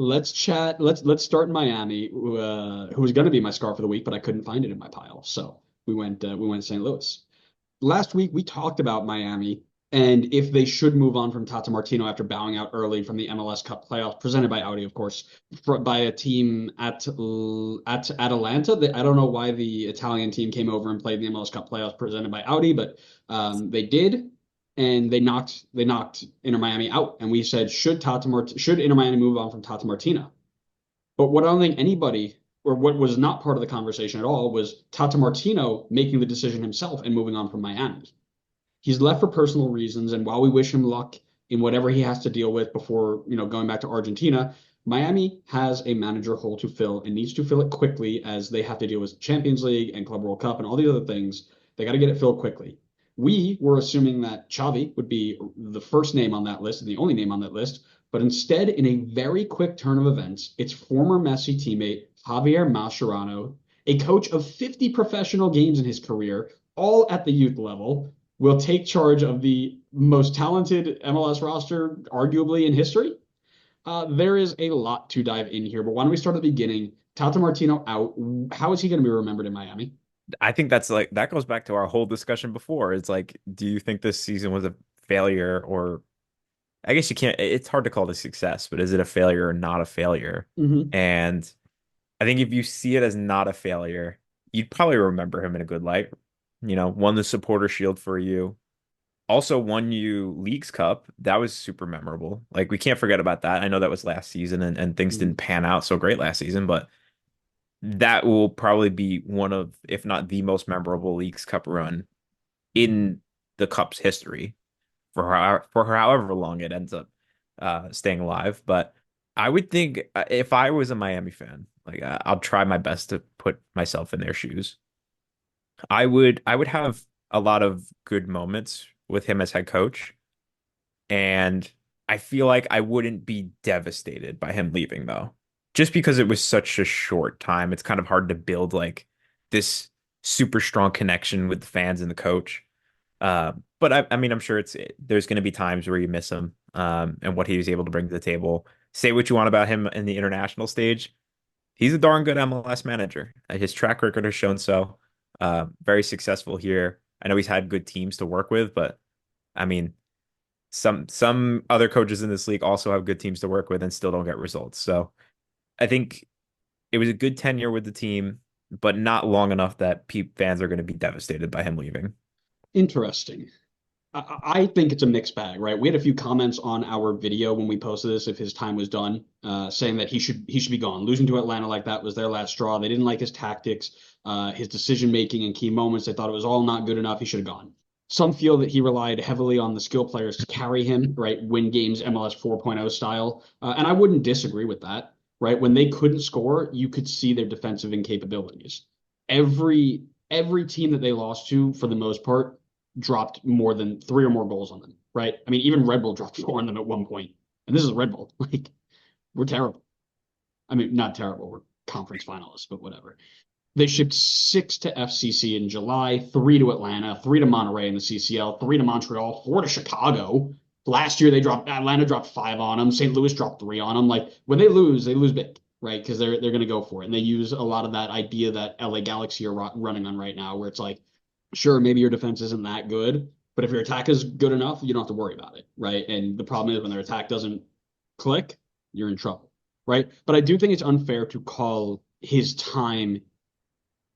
Let's chat. Let's start in Miami, who was going to be my scarf of the week, but I couldn't find it in my pile. So we went to St. Louis. Last week we talked about Miami and if they should move on from Tata Martino after bowing out early from the MLS Cup playoffs, presented by Audi, of course, by a team at Atalanta. I don't know why the Italian team came over and played the MLS Cup playoffs presented by Audi, but they did, and they knocked Inter Miami out. And we said, should Inter Miami move on from Tata Martino? But what I don't think anybody, or what was not part of the conversation at all, was Tata Martino making the decision himself and moving on from Miami. He's left for personal reasons, and while we wish him luck in whatever he has to deal with before, going back to Argentina, Miami has a manager hole to fill and needs to fill it quickly as they have to deal with Champions League and Club World Cup and all these other things. They got to get it filled quickly. We were assuming that Xavi would be the first name on that list and the only name on that list, but instead, in a very quick turn of events, it's former Messi teammate Javier Mascherano, a coach of 50 professional games in his career, all at the youth level, will take charge of the most talented MLS roster, arguably in history. There is a lot to dive in here, but why don't we start at the beginning? Tata Martino out. How is he going to be remembered in Miami? I think that's like that goes back to our whole discussion before. It's like, do you think this season was a failure or I guess you can't, it's hard to call it a success, but is it a failure or not a failure? Mm-hmm. And I think if you see it as not a failure, you'd probably remember him in a good light. Won the supporter shield for you. Also won you Leagues Cup. That was super memorable. Like we can't forget about that. I know that was last season and things Mm-hmm. didn't pan out so great last season, but that will probably be one of, if not the most memorable Leagues Cup run in the Cup's history for however long it ends up staying alive. But I would think if I was a Miami fan, like I'll try my best to put myself in their shoes. I would have a lot of good moments with him as head coach, and I feel like I wouldn't be devastated by him leaving though. Just because it was such a short time, it's kind of hard to build like this super strong connection with the fans and the coach. But I mean, I'm sure there's going to be times where you miss him, and what he was able to bring to the table. Say what you want about him in the international stage. He's a darn good MLS manager. His track record has shown so. Very successful here. I know he's had good teams to work with, but I mean, some other coaches in this league also have good teams to work with and still don't get results. So I think it was a good tenure with the team, but not long enough that fans are going to be devastated by him leaving. Interesting. I think it's a mixed bag, right? We had a few comments on our video when we posted this, if his time was done, saying that he should be gone. Losing to Atlanta like that was their last straw. They didn't like his tactics, his decision making in key moments. They thought it was all not good enough. He should have gone. Some feel that he relied heavily on the skill players to carry him, right? Win games MLS 4.0 style, and I wouldn't disagree with that, right? When they couldn't score, you could see their defensive incapabilities. Every team that they lost to, for the most part, dropped more than three or more goals on them, right? I mean, even Red Bull dropped four on them at one point, and this is Red Bull. Like, we're terrible. I mean, not terrible. We're conference finalists, but whatever. They shipped six to FCC in July, three to Atlanta, three to Monterey in the CCL, three to Montreal, four to Chicago. Last year, Atlanta dropped five on them. St. Louis dropped three on them. Like when they lose big, right? Because they're going to go for it, and they use a lot of that idea that LA Galaxy are running on right now, where it's like, sure, maybe your defense isn't that good, but if your attack is good enough, you don't have to worry about it, right? And the problem is when their attack doesn't click, you're in trouble, right? But I do think it's unfair to call his time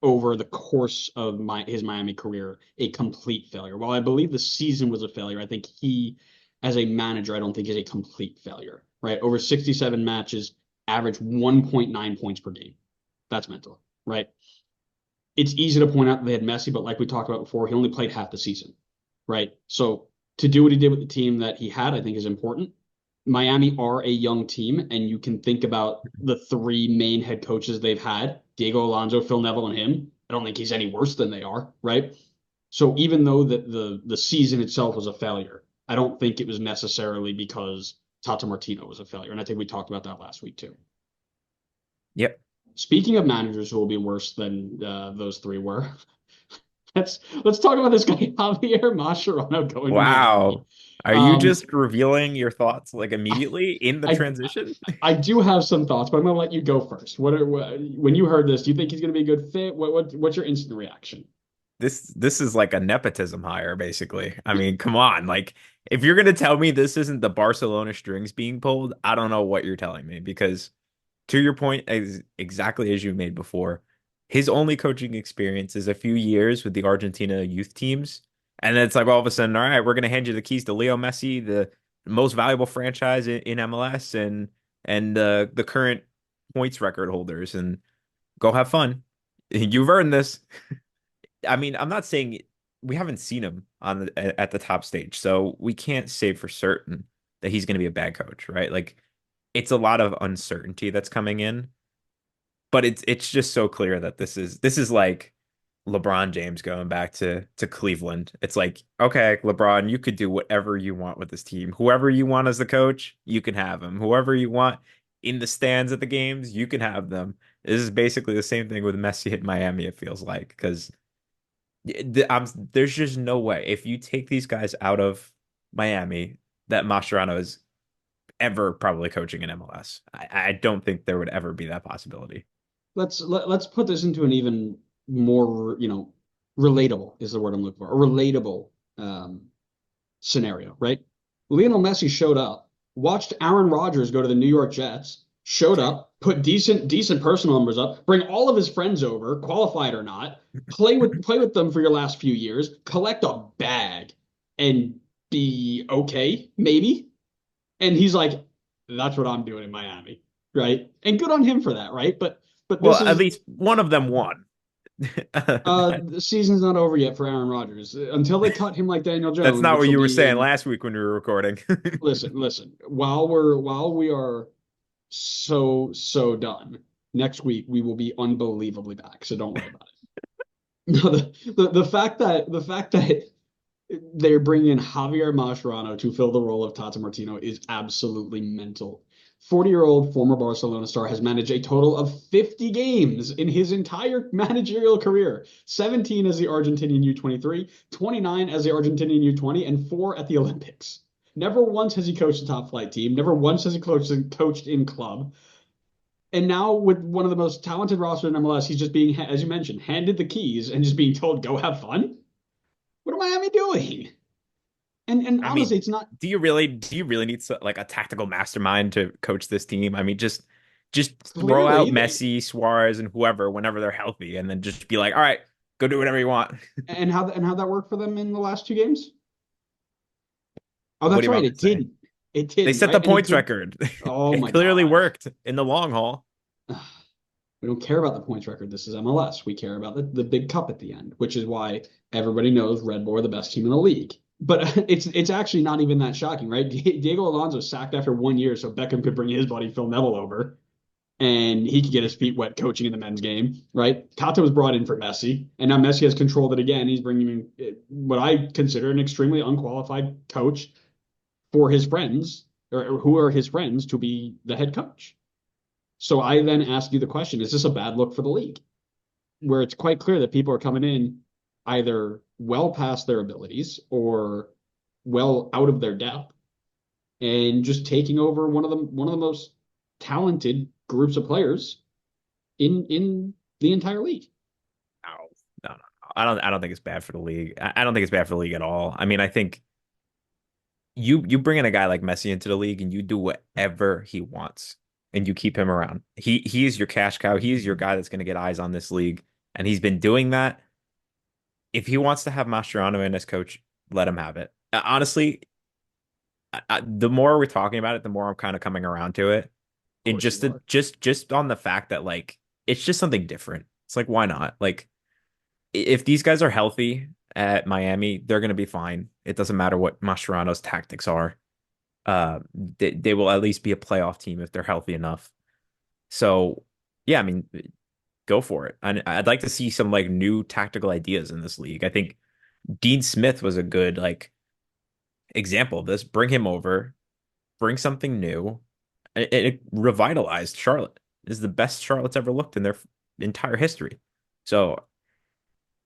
over the course of his Miami career a complete failure. While I believe the season was a failure, I think he, as a manager, I don't think is a complete failure, right? Over 67 matches, average 1.9 points per game. That's mental, right? It's easy to point out that they had Messi, but like we talked about before, he only played half the season, right? So to do what he did with the team that he had, I think is important. Miami are a young team, and you can think about the three main head coaches they've had: Diego Alonso, Phil Neville, and him. I don't think he's any worse than they are, right? So even though the season itself was a failure, I don't think it was necessarily because Tata Martino was a failure, and I think we talked about that last week too. Yep. Speaking of managers who will be worse than those three were, let's talk about this guy Javier Mascherano going to Wow. Miami. Are you just revealing your thoughts like I, immediately in the I transition? I do have some thoughts, but I'm gonna let you go first. When you heard this, do you think he's gonna be a good fit? What's your instant reaction? This is like a nepotism hire, basically. I mean, come on. Like, if you're gonna tell me this isn't the Barcelona strings being pulled, I don't know what you're telling me because to your point, exactly as you made before, his only coaching experience is a few years with the Argentina youth teams. And then it's like all of a sudden, all right, we're gonna hand you the keys to Leo Messi, the most valuable franchise in MLS and the current points record holders, and go have fun. You've earned this. I mean, I'm not saying we haven't seen him on at the top stage, so we can't say for certain that he's going to be a bad coach, right? Like it's a lot of uncertainty that's coming in, but it's just so clear that this is like LeBron James going back to Cleveland. It's like, okay, LeBron, you could do whatever you want with this team. Whoever you want as the coach, you can have him. Whoever you want in the stands at the games, you can have them. This is basically the same thing with Messi at Miami, it feels like, because there's just no way if you take these guys out of Miami that Mascherano is ever probably coaching in MLS. I don't think there would ever be that possibility. Let's put this into an even more, relatable is the word I'm looking for. A relatable scenario, right? Lionel Messi showed up, watched Aaron Rodgers go to the New York Jets, showed up, put decent personal numbers up, bring all of his friends over, qualified or not, play with them for your last few years, collect a bag, and be okay, maybe. And he's like, that's what I'm doing in Miami, right? And good on him for that, right? But Well, this at is least one of them won. the season's not over yet for Aaron Rodgers. Until they cut him like Daniel That's Jones, not which what will you were be saying in last week when we were recording. listen. While we are so done, next week we will be unbelievably back. So don't worry about it. No, the fact that they're bringing in Javier Mascherano to fill the role of Tata Martino is absolutely mental. 40-year-old former Barcelona star has managed a total of 50 games in his entire managerial career, 17 as the Argentinian U23, 29 as the Argentinian U20, and 4 at the Olympics. Never once has he coached a top flight team. Never once has he coached in club. And now with one of the most talented rosters in MLS, he's just being, as you mentioned, handed the keys and just being told, go have fun. What am Miami doing? And I honestly, mean, it's not do you really need like a tactical mastermind to coach this team? I mean, just throw out clearly they Messi, Suarez, and whoever whenever they're healthy, and then just be like, all right, go do whatever you want. and how that worked for them in the last 2 games. Oh, What do that's you right. want me It to say? didn't. It They didn't, set the right? And it points could. record. Oh It my clearly God. worked in the long haul. We don't care about the points record. This is MLS. We care about the big cup at the end, which is why everybody knows Red Bull are the best team in the league. But it's actually not even that shocking, right? Diego Alonso sacked after 1 year so Beckham could bring his buddy Phil Neville over and he could get his feet wet coaching in the men's game, right? Tata was brought in for Messi, and now Messi has controlled it again. He's bringing in what I consider an extremely unqualified coach for his friends, or who are his friends, to be the head coach. So I then ask you the question: is this a bad look for the league, where it's quite clear that people are coming in either well past their abilities or well out of their depth and just taking over one of the most talented groups of players in the entire league. No, no. I don't think it's bad for the league. I don't think it's bad for the league at all. I mean, I think you bring in a guy like Messi into the league and you do whatever he wants and you keep him around. He is your cash cow. He is your guy that's going to get eyes on this league, and he's been doing that. If he wants to have Mascherano in as coach, let him have it. Honestly, the more we're talking about it, the more I'm kind of coming around to it. Of And course just you to, are. just on the fact that like it's just something different. It's like why not? Like if these guys are healthy at Miami, they're going to be fine. It doesn't matter what Mascherano's tactics are. Uh, they will at least be a playoff team if they're healthy enough. So yeah, I mean, go for it. And I'd like to see some like new tactical ideas in this league. I think Dean Smith was a good like example of this. Bring him over, bring something new. It revitalized Charlotte. This is the best Charlotte's ever looked in their entire history. So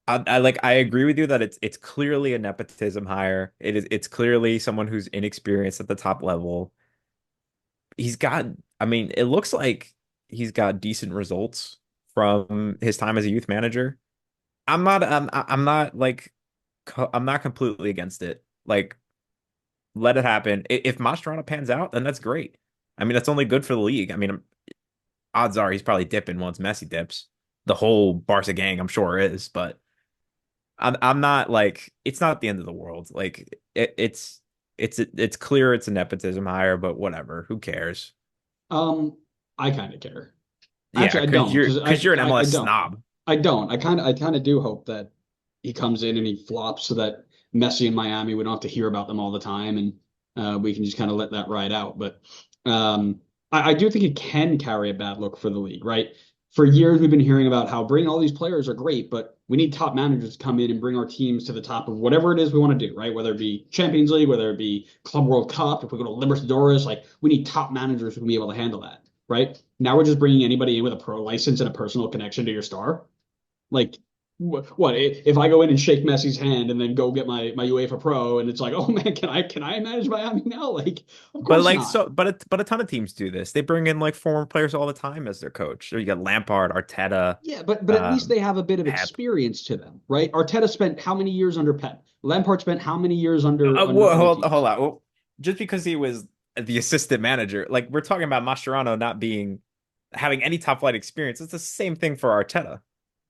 I agree with you that it's clearly a nepotism hire. It's clearly someone who's inexperienced at the top level. He's got, I mean, it looks like he's got decent results from his time as a youth manager. I'm not like I'm not completely against it. Like, let it happen. If Mastrana pans out, then that's great. I mean, that's only good for the league. I mean, odds are he's probably dipping once Messi dips. The whole Barca gang, I'm sure, is, but I'm not like it's not the end of the world. Like it's clear it's a nepotism hire, but whatever. Who cares? Um, I kind of care. Yeah, Actually, I don't because because you're an I MLS don't. snob. I don't. I kind of do hope that he comes in and he flops so that Messi and Miami we don't have to hear about them all the time and we can just kind of let that ride out. But I do think it can carry a bad look for the league, right? For years we've been hearing about how bringing all these players are great, but we need top managers to come in and bring our teams to the top of whatever it is we want to do, right? Whether it be Champions League, whether it be Club World Cup, if we go to Libertadores, like we need top managers who can be able to handle that, right? Now we're just bringing anybody in with a pro license and a personal connection to your star. Like, what if I go in and shake Messi's hand and then go get my UEFA Pro and it's like, oh man, can I manage Miami now? Like, of But course like not. so, but a ton of teams do this. They bring in like former players all the time as their coach. So you got Lampard, Arteta, Yeah, but at least um, they have a bit of Pep. experience to them, right? Arteta spent how many years under Pep? Lampard spent how many years under other Hold teams? on. Well, just because he was the assistant manager, like we're talking about Mascherano not being having any top flight experience. It's the same thing for Arteta.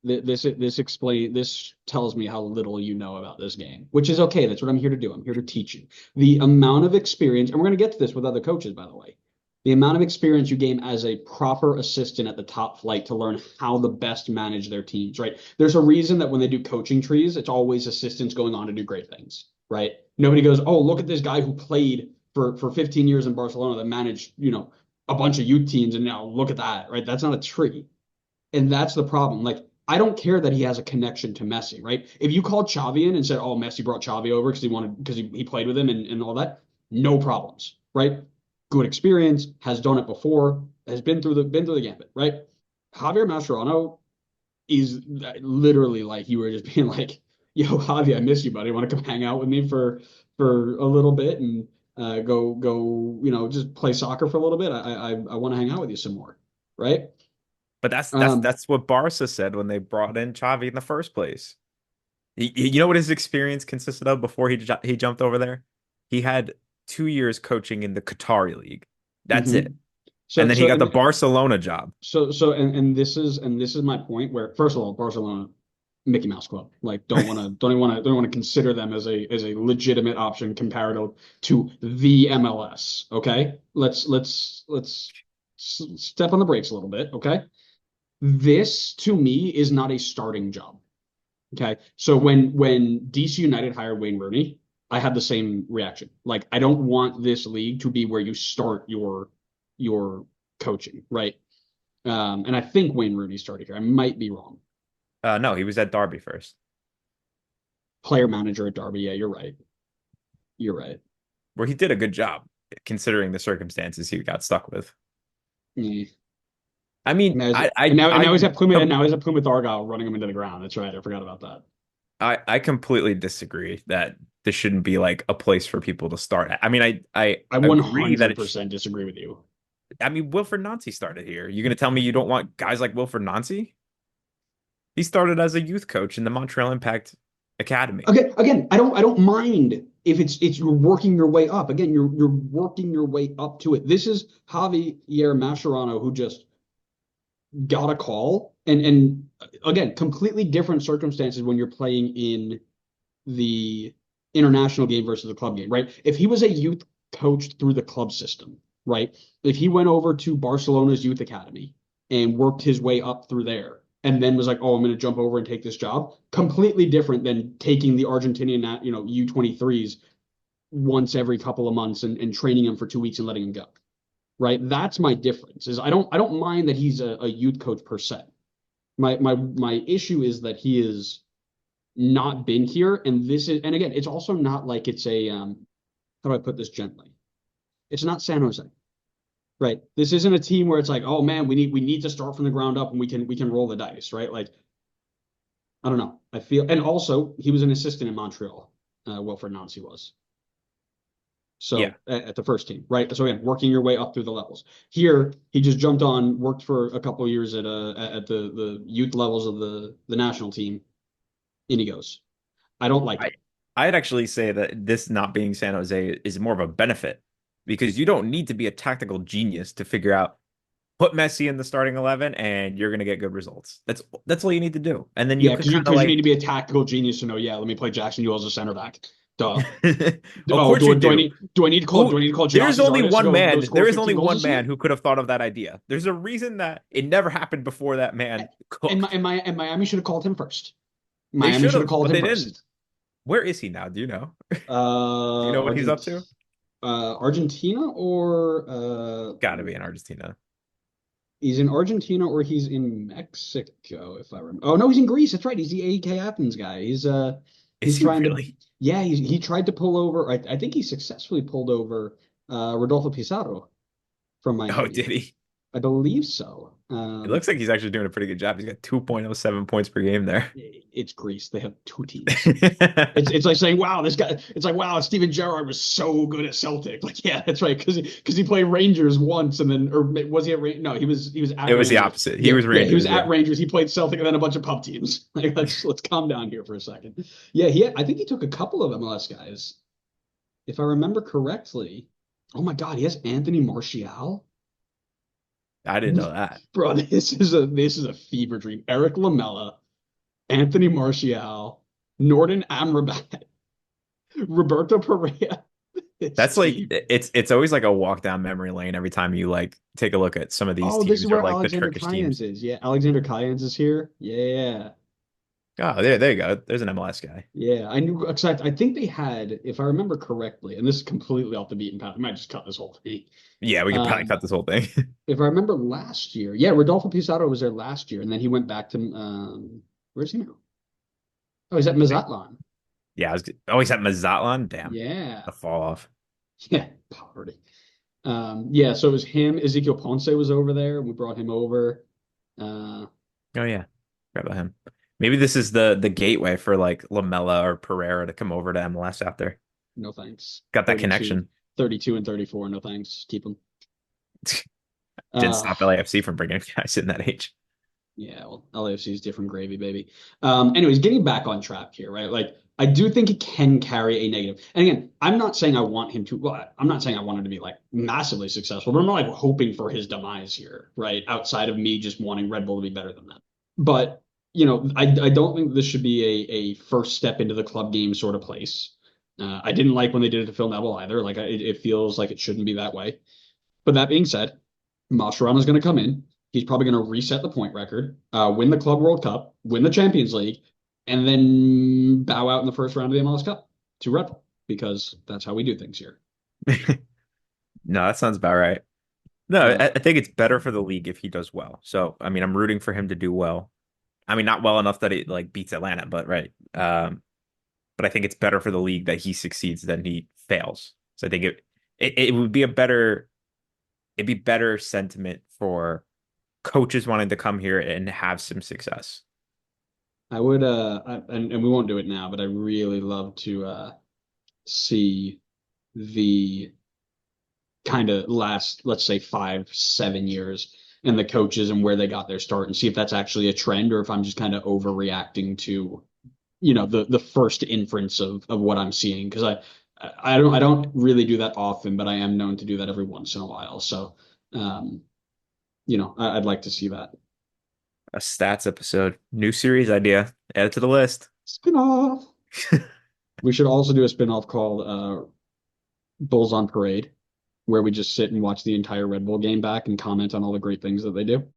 This tells me how little you know about this game, which is okay. That's what I'm here to do. I'm here to teach you. The amount of experience, and we're going to get to this with other coaches, by the way. The amount of experience you gain as a proper assistant at the top flight to learn how to best manage their teams, right? There's a reason that when they do coaching trees, it's always assistants going on to do great things, right? Nobody goes, oh, look at this guy who played for 15 years in Barcelona that managed, a bunch of youth teams, and now look at that, right? That's not a tree. And that's the problem. Like, I don't care that he has a connection to Messi, right? If you called Xavi in and said, "Oh, Messi brought Xavi over because he played with him and all that," no problems, right? Good experience, has done it before, has been through the gambit, right? Javier Mascherano is literally like you were just being like, "Yo, Javi, I miss you, buddy. Want to come hang out with me for a little bit and go just play soccer for a little bit? I want to hang out with you some more, right?" But that's that's Um, that's what Barca said when they brought in Xavi in the first place. You know what his experience consisted of before he jumped over there? He had 2 years coaching in the Qatari league. That's it. mhm. And So then he so got the and Barcelona job. and this is my point where first of all Barcelona Mickey Mouse Club like don't even want to consider them as a legitimate option comparative to the MLS. Okay, let's step on the brakes a little bit. Okay, this to me is not a starting job. Okay, so when DC United hired Wayne Rooney, I had the same reaction. Like I don't want this league to be where you start your coaching, right? And I think Wayne Rooney started here. I might be wrong. No, he was at Derby first, Player manager at Derby. Yeah, you're right. You're right. where he did a good job considering the circumstances he got stuck with. Yeah. I And mean, now he's and now he's at Plymouth and now he's at Plymouth Argyle running him into the ground. That's right. I forgot about that. I completely disagree that this shouldn't be like a place for people to start. I mean, I I agree that it's. 100% disagree with you. I mean, Wilfred Nancy started here. You're gonna tell me you don't want guys like Wilfred Nancy? He started as a youth coach in the Montreal Impact Academy. Again, I don't mind if it's you're working your way up. Again, you're working your way up to it. This is Javier Mascherano who just got a call and again, completely different circumstances when you're playing in the international game versus the club game, right? If he was a youth coach through the club system, right? If he went over to Barcelona's youth academy and worked his way up through there and then was like, "Oh, I'm going to jump over and take this job." Completely different than taking the Argentinian, U23s once every couple of months and training him for 2 weeks and letting him go. Right? That's my difference. Is I don't mind that he's a youth coach per se. My issue is that he is not been here, and again, it's also not like it's a how do I put this gently? It's not San Jose, right? This isn't a team where it's like, oh man, we need to start from the ground up and we can roll the dice, right? Like I don't know. I feel, and also he was an assistant in Montreal. Wilfred Nancy was. Yeah. So at the first team, right? So again, working your way up through the levels. Here, he just jumped on, worked for a couple of years at the youth levels of the national team, and he goes. I don't like I it. I'd actually say that this not being San Jose is more of a benefit because you don't need to be a tactical genius to figure out put Messi in the starting 11 and you're going to get good results. That's all you need to do. And then you Yeah, could because kind of you need to like be a tactical genius to know. Yeah, let me play Jackson Ewell as a center back. Duh. Of Oh, course you do I do. need do I need to call There's Giassi only Zardes to one go man. score There is only 15 goals one this man year? who could have thought of that idea. There's a reason that it never happened before that man cooked. And Miami should have called him first. They Miami should should have have, called but him they didn't. first. Where is he now? Do you know? Do you know what he's up Argent to? Argentina or Got to be in Argentina. he's in Argentina or he's in Mexico, if I remember. Oh no, he's in Greece. That's right. He's the AEK Athens guy. Is He's he trying to really? yeah, he tried to pull over. I think he successfully pulled over Rodolfo Pizarro from Oh, Miami. did he? I believe so. It looks like he's actually doing a pretty good job. He's got 2.07 points per game there. It's Greece. They have two teams. It's like saying, wow, this guy. It's like, wow, Steven Gerrard was so good at Celtic. Like, yeah, that's right, because he played Rangers once, and then or was he at No, he was It at was the Rangers. opposite. He Yeah, was yeah, he was Rangers, at yeah. Rangers. He played Celtic and then a bunch of pub teams. Like, let's calm down here for a second. Yeah, I think he took a couple of MLS guys, if I remember correctly. Oh my God, he has Anthony Martial. I didn't know that. Bro, this is a fever dream. Eric Lamella, Anthony Martial, Norden Amrabat, Roberto Pereira. This That's like team. it's always like a walk down memory lane every time you like take a look at some of these Oh, this is teams or where like the Alexander Turkish Cayens teams. is. Yeah, Alexander Cayens is here. Yeah, Oh, there you go. There's an MLS guy. yeah. I knew. 'Cause I think they had, if I remember correctly, and this is completely off the beaten path. I might just cut this whole thing. Yeah, we could probably Um, cut this whole thing. if I remember last year, yeah, Rodolfo Pizarro was there last year, and then he went back to where's he now? Oh, he's at Mazatlan. Yeah, oh, he's at Mazatlan. Damn, Yeah, the fall off. yeah, poverty. Yeah, so it was him. Ezekiel Ponce was over there. We brought him over. Uh, Oh yeah, forgot about him. Maybe this is the gateway for like Lamella or Pereira to come over to MLS after. no thanks. Got that 32, connection. 32 and 34. No thanks. Keep them. Didn't Uh, stop LAFC from bringing guys in that age. yeah, well, LAFC is different gravy, baby. Anyways, getting back on track here, right? Like, I do think it can carry a negative. And again, I'm not saying I want him to, well, I'm not saying I want him to be like massively successful, but I'm not like hoping for his demise here, right? Outside of me just wanting Red Bull to be better than that. But, I don't think this should be a first step into the club game sort of place. I didn't like when they did it to Phil Neville either. Like, it feels like it shouldn't be that way. But that being said, Mascherano is going to come in. He's probably going to reset the point record, win the Club World Cup, win the Champions League, and then bow out in the first round of the MLS Cup to Red Bull because that's how we do things here. No, that sounds about right. No, Uh, I think it's better for the league if he does well. So, I mean, I'm rooting for him to do well. I mean, not well enough that it like beats Atlanta, but right. But I think it's better for the league that he succeeds than he fails. So I think it would be it'd be better sentiment for coaches wanting to come here and have some success. I would, and we won't do it now, but I really love to see the kind of last, let's say, 5, 7 years and the coaches and where they got their start and see if that's actually a trend or if I'm just kind of overreacting to, the first inference of what I'm seeing. Because I don't really do that often, but I am known to do that every once in a while. So, um, I'd like to see that. A stats episode, new series idea, add it to the list. Spin-off. We should also do a spin-off called Bulls on Parade, where we just sit and watch the entire Red Bull game back and comment on all the great things that they do.